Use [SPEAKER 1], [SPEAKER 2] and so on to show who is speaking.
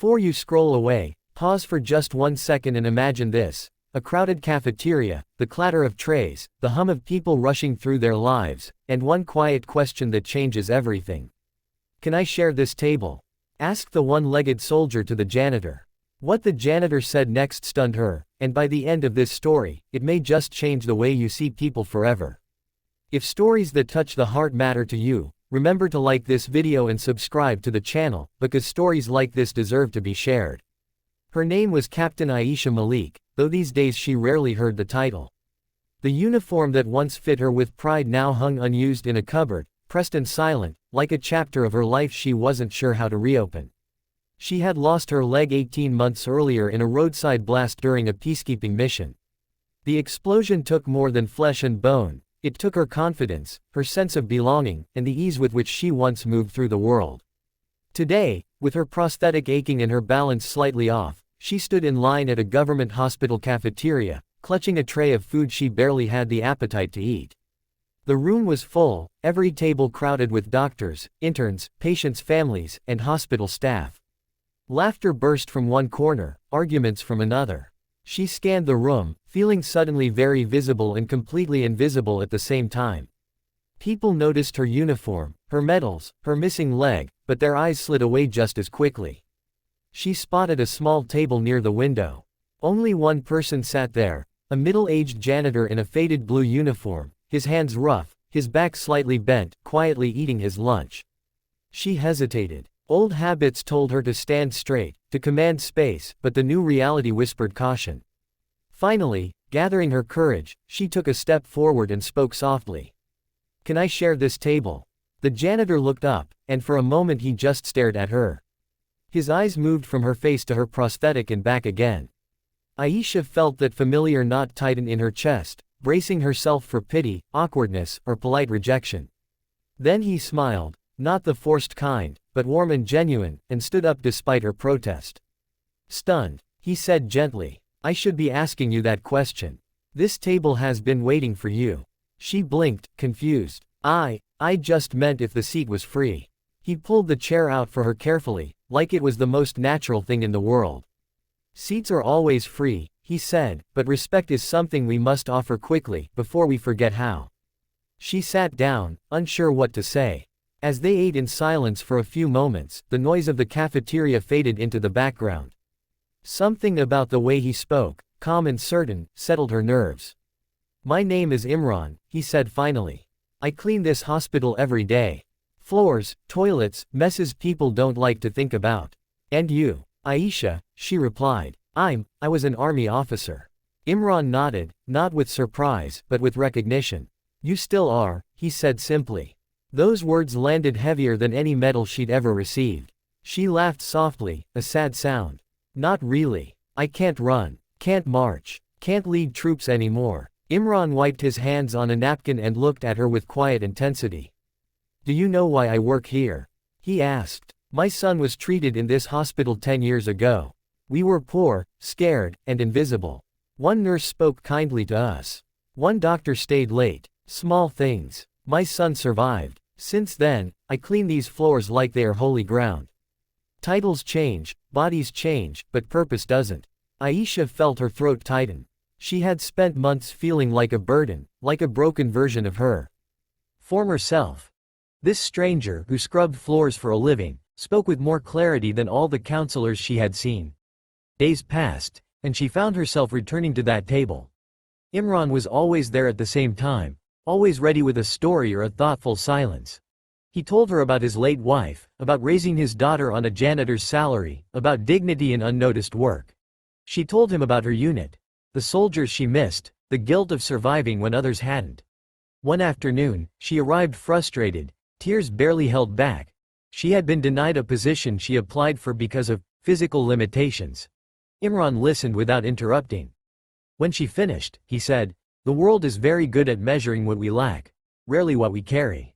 [SPEAKER 1] Before you scroll away, pause for just 1 second and imagine this. A crowded cafeteria, the clatter of trays, the hum of people rushing through their lives, and one quiet question that changes everything. "Can I share this table?" asked the one-legged soldier to the janitor. What the janitor said next stunned her, and by the end of this story, it may just change the way you see people forever. If stories that touch the heart matter to you, remember to like this video and subscribe to the channel, because stories like this deserve to be shared. Her name was Captain Aisha Malik, though these days she rarely heard the title. The uniform that once fit her with pride now hung unused in a cupboard, pressed and silent, like a chapter of her life she wasn't sure how to reopen. She had lost her leg 18 months earlier in a roadside blast during a peacekeeping mission. The explosion took more than flesh and bone, it took her confidence, her sense of belonging, and the ease with which she once moved through the world. Today, with her prosthetic aching and her balance slightly off, she stood in line at a government hospital cafeteria, clutching a tray of food she barely had the appetite to eat. The room was full, every table crowded with doctors, interns, patients' families, and hospital staff. Laughter burst from one corner, arguments from another. She scanned the room, feeling suddenly very visible and completely invisible at the same time. People noticed her uniform, her medals, her missing leg, but their eyes slid away just as quickly. She spotted a small table near the window. Only one person sat there, a middle-aged janitor in a faded blue uniform, his hands rough, his back slightly bent, quietly eating his lunch. She hesitated. Old habits told her to stand straight, to command space, but the new reality whispered caution. Finally, gathering her courage, she took a step forward and spoke softly. "Can I share this table?" The janitor looked up, and for a moment he just stared at her. His eyes moved from her face to her prosthetic and back again. Aisha felt that familiar knot tighten in her chest, bracing herself for pity, awkwardness, or polite rejection. Then he smiled, not the forced kind, but warm and genuine, and stood up despite her protest. Stunned, he said gently, "I should be asking you that question. This table has been waiting for you." She blinked, confused. I just meant if the seat was free." He pulled the chair out for her carefully, like it was the most natural thing in the world. "Seats are always free," he said, "but respect is something we must offer quickly, before we forget how." She sat down, unsure what to say. As they ate in silence for a few moments, the noise of the cafeteria faded into the background. Something about the way he spoke, calm and certain, settled her nerves. "My name is Imran," he said finally. "I clean this hospital every day. Floors, toilets, messes people don't like to think about." "And you?" "Aisha," she replied. I was an army officer." Imran nodded, not with surprise, but with recognition. "You still are," he said simply. Those words landed heavier than any medal she'd ever received. She laughed softly, a sad sound. "Not really. I can't run, can't march, can't lead troops anymore." Imran wiped his hands on a napkin and looked at her with quiet intensity. "Do you know why I work here?" he asked. "My son was treated in this hospital 10 years ago. We were poor, scared, and invisible. One nurse spoke kindly to us. One doctor stayed late. Small things. My son survived. Since then, I clean these floors like they are holy ground." Titles change, bodies change, but purpose doesn't. Aisha felt her throat tighten. She had spent months feeling like a burden, like a broken version of her former self. This stranger, who scrubbed floors for a living, spoke with more clarity than all the counselors she had seen. Days passed, and she found herself returning to that table. Imran was always there at the same time, always ready with a story or a thoughtful silence. He told her about his late wife, about raising his daughter on a janitor's salary, about dignity in unnoticed work. She told him about her unit, the soldiers she missed, the guilt of surviving when others hadn't. One afternoon, she arrived frustrated, tears barely held back. She had been denied a position she applied for because of physical limitations. Imran listened without interrupting. When she finished, he said, "The world is very good at measuring what we lack, rarely what we carry."